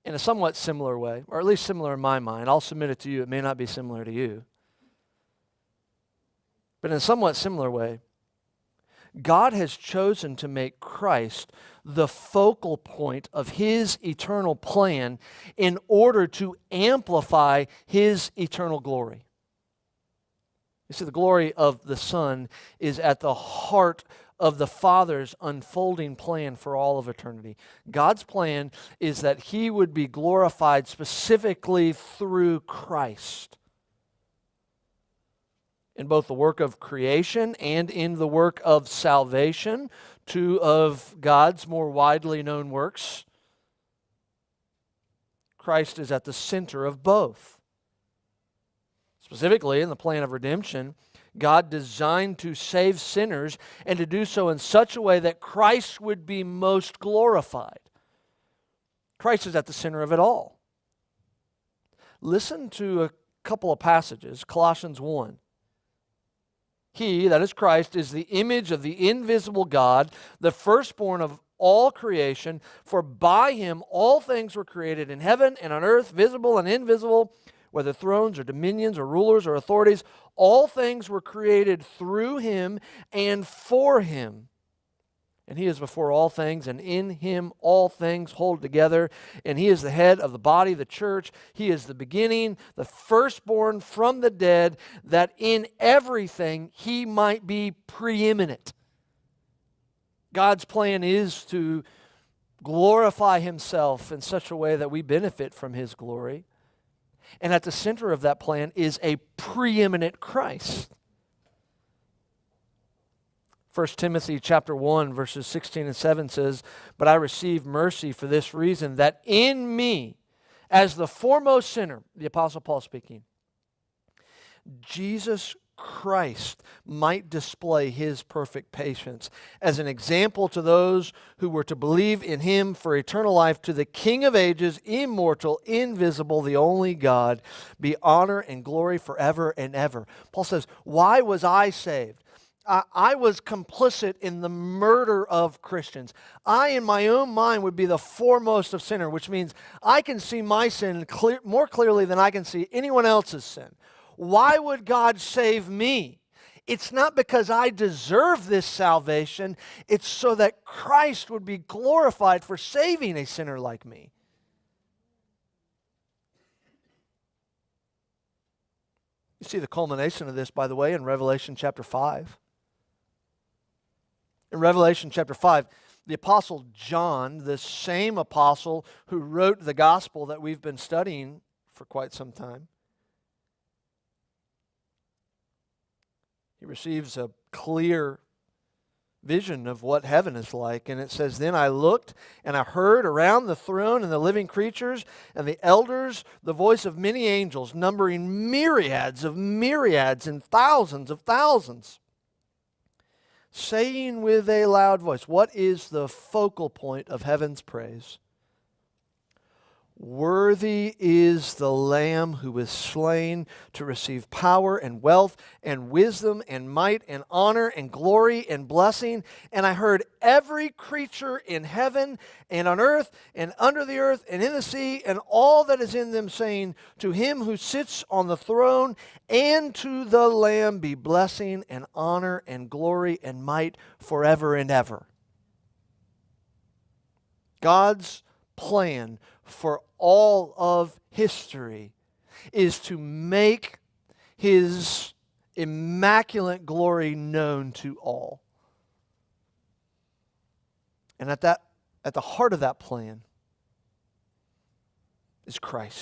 in a somewhat similar way, or at least similar in my mind. I'll submit it to you. It may not be similar to you. But in a somewhat similar way, God has chosen to make Christ the focal point of His eternal plan in order to amplify His eternal glory. You see, the glory of the Son is at the heart of the Father's unfolding plan for all of eternity. God's plan is that He would be glorified specifically through Christ. In both the work of creation and in the work of salvation, two of God's more widely known works, Christ is at the center of both. Specifically, in the plan of redemption, God designed to save sinners and to do so in such a way that Christ would be most glorified. Christ is at the center of it all. Listen to a couple of passages. Colossians 1. He, that is Christ, is the image of the invisible God, the firstborn of all creation, for by Him all things were created in heaven and on earth, visible and invisible, whether thrones or dominions or rulers or authorities. All things were created through Him and for Him. And He is before all things, and in Him all things hold together. And He is the head of the body, the church. He is the beginning, the firstborn from the dead, that in everything He might be preeminent. God's plan is to glorify Himself in such a way that we benefit from His glory. And at the center of that plan is a preeminent Christ. 1 Timothy chapter 1, verses 16 and 7 says, "But I received mercy for this reason, that in me, as the foremost sinner," the Apostle Paul speaking, "Jesus Christ might display His perfect patience as an example to those who were to believe in Him for eternal life. To the King of ages, immortal, invisible, the only God, be honor and glory forever and ever." Paul says, why was I saved? I was complicit in the murder of Christians. I, in my own mind, would be the foremost of sinner, which means I can see my sin more clearly than I can see anyone else's sin. Why would God save me? It's not because I deserve this salvation. It's so that Christ would be glorified for saving a sinner like me. You see the culmination of this, by the way, in Revelation chapter 5. In Revelation chapter 5, the Apostle John, the same apostle who wrote the gospel that we've been studying for quite some time, he receives a clear vision of what heaven is like. And it says, "Then I looked, and I heard around the throne and the living creatures and the elders the voice of many angels, numbering myriads of myriads and thousands of thousands, saying with a loud voice," what is the focal point of heaven's praise? "Worthy is the Lamb who was slain to receive power and wealth and wisdom and might and honor and glory and blessing. And I heard every creature in heaven and on earth and under the earth and in the sea and all that is in them, saying, to Him who sits on the throne and to the Lamb be blessing and honor and glory and might forever and ever." God's plan for all of history is to make His immaculate glory known to all. And at the heart of that plan is Christ.